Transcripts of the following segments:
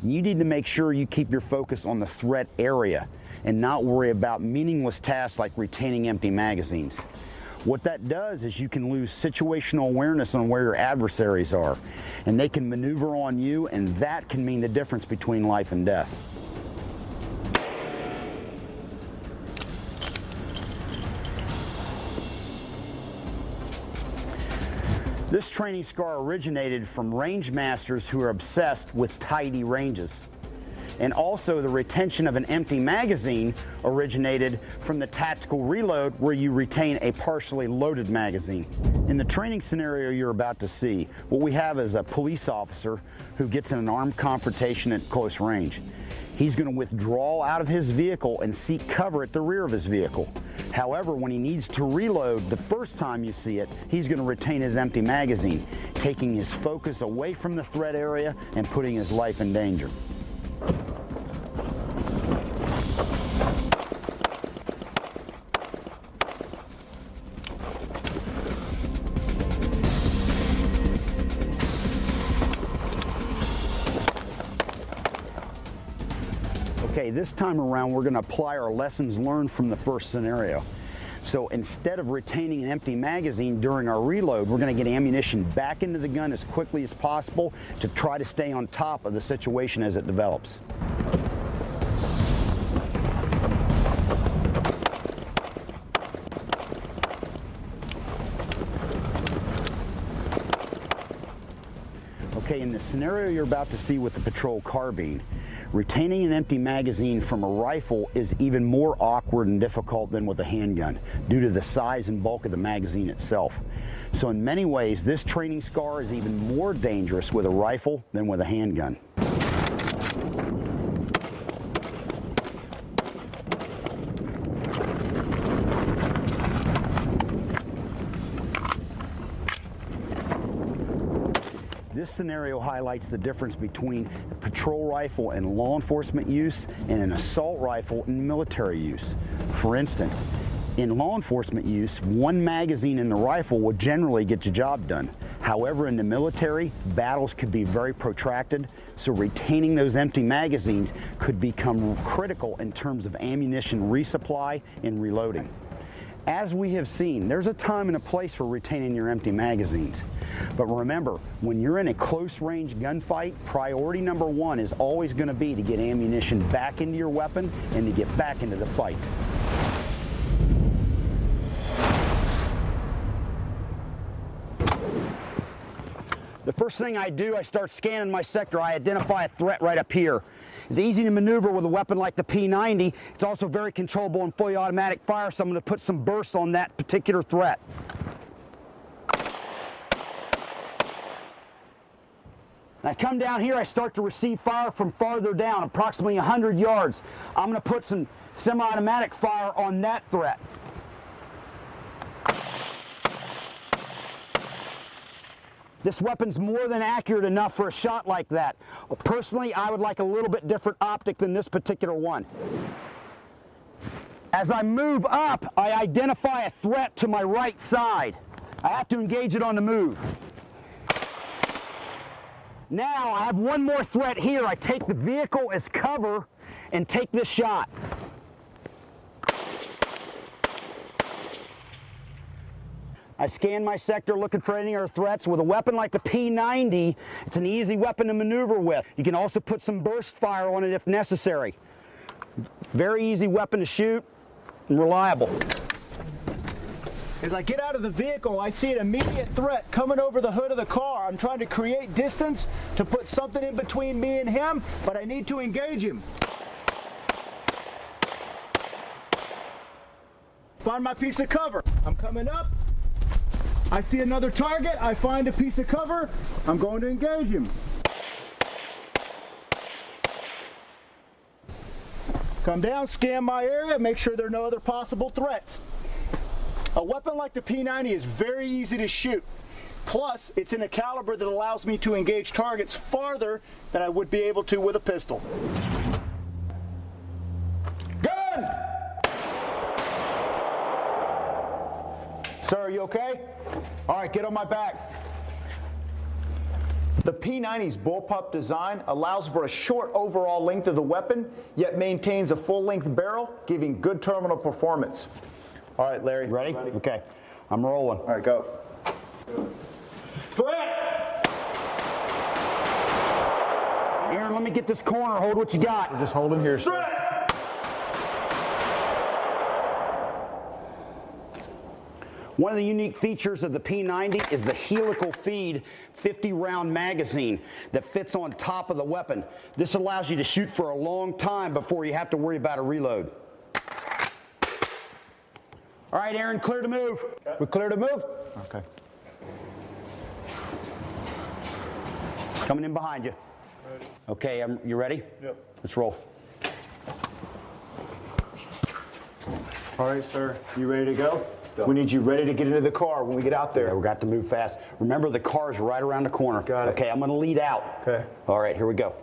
You need to make sure you keep your focus on the threat area and not worry about meaningless tasks like retaining empty magazines. What that does is you can lose situational awareness on where your adversaries are, and they can maneuver on you, and that can mean the difference between life and death. This training scar originated from range masters who are obsessed with tidy ranges. And also the retention of an empty magazine originated from the tactical reload, where you retain a partially loaded magazine. In the training scenario you're about to see, what we have is a police officer who gets in an armed confrontation at close range. He's going to withdraw out of his vehicle and seek cover at the rear of his vehicle. However, when he needs to reload the first time you see it, he's going to retain his empty magazine, taking his focus away from the threat area and putting his life in danger. Okay, this time around we're going to apply our lessons learned from the first scenario. So instead of retaining an empty magazine during our reload, we're going to get ammunition back into the gun as quickly as possible to try to stay on top of the situation as it develops. Okay, in the scenario you're about to see with the patrol carbine, retaining an empty magazine from a rifle is even more awkward and difficult than with a handgun due to the size and bulk of the magazine itself. So in many ways, this training scar is even more dangerous with a rifle than with a handgun. This scenario highlights the difference between a patrol rifle in law enforcement use and an assault rifle in military use. For instance, in law enforcement use, one magazine in the rifle would generally get the job done. However, in the military, battles could be very protracted, so retaining those empty magazines could become critical in terms of ammunition resupply and reloading. As we have seen, there's a time and a place for retaining your empty magazines. But remember, when you're in a close-range gunfight, priority number one is always going to be to get ammunition back into your weapon and to get back into the fight. The first thing I do, I start scanning my sector. I identify a threat right up here. It's easy to maneuver with a weapon like the P90. It's also very controllable and fully automatic fire, so I'm going to put some bursts on that particular threat. I come down here, I start to receive fire from farther down, approximately 100 yards. I'm going to put some semi-automatic fire on that threat. This weapon's more than accurate enough for a shot like that. Personally, I would like a little bit different optic than this particular one. As I move up, I identify a threat to my right side. I have to engage it on the move. Now I have one more threat here. I take the vehicle as cover and take this shot. I scan my sector looking for any other threats. With a weapon like the P90, it's an easy weapon to maneuver with. You can also put some burst fire on it if necessary. Very easy weapon to shoot and reliable. As I get out of the vehicle, I see an immediate threat coming over the hood of the car. I'm trying to create distance to put something in between me and him, but I need to engage him. Find my piece of cover. I'm coming up. I see another target. I find a piece of cover. I'm going to engage him. Come down, scan my area, make sure there are no other possible threats. A weapon like the P90 is very easy to shoot. Plus, it's in a caliber that allows me to engage targets farther than I would be able to with a pistol. Gun! Sir, are you okay? All right, get on my back. The P90's bullpup design allows for a short overall length of the weapon, yet maintains a full-length barrel, giving good terminal performance. All right, Larry. Ready? Okay. I'm rolling. All right, go. Threat! Aaron, let me get this corner. Hold what you got. We're just holding here, sir. Threat! One of the unique features of the P90 is the helical feed 50-round magazine that fits on top of the weapon. This allows you to shoot for a long time before you have to worry about a reload. All right, Aaron, clear to move. Okay. We're clear to move? Okay. Coming in behind you. Ready. Okay, you ready? Yep. Let's roll. All right, sir. You ready to go? Go. We need you ready to get into the car when we get out there. Yeah, we've got to move fast. Remember, the car's right around the corner. Got it. Okay, I'm going to lead out. Okay. All right, here we go.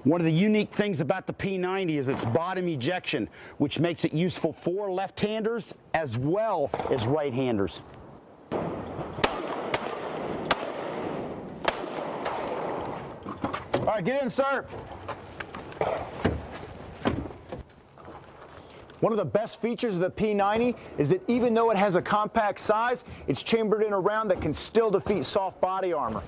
One of the unique things about the P90 is its bottom ejection, which makes it useful for left-handers as well as right-handers. All right, get in, sir. One of the best features of the P90 is that even though it has a compact size, it's chambered in a round that can still defeat soft body armor.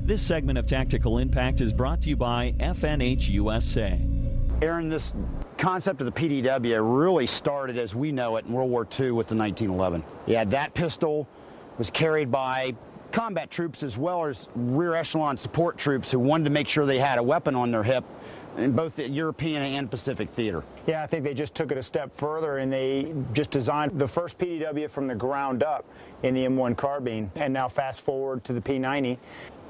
This segment of Tactical Impact is brought to you by FNH USA. Aaron, this concept of the PDW really started as we know it in World War II with the 1911. Yeah, that pistol was carried by combat troops as well as rear echelon support troops who wanted to make sure they had a weapon on their hip in both the European and Pacific theater. Yeah, I think they just took it a step further and they just designed the first PDW from the ground up in the M1 carbine. And now fast forward to the P90,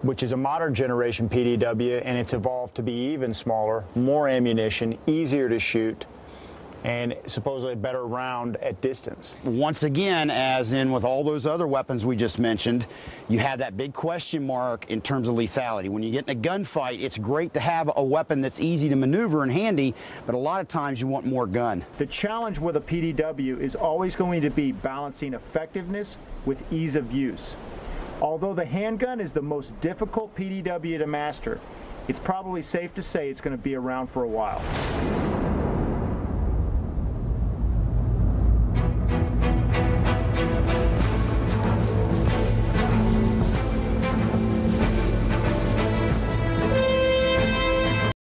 which is a modern generation PDW, and it's evolved to be even smaller, more ammunition, easier to shoot, and supposedly a better round at distance. Once again, as in with all those other weapons we just mentioned, you have that big question mark in terms of lethality. When you get in a gunfight, it's great to have a weapon that's easy to maneuver and handy, but a lot of times you want more gun. The challenge with a PDW is always going to be balancing effectiveness with ease of use. Although the handgun is the most difficult PDW to master, it's probably safe to say it's going to be around for a while.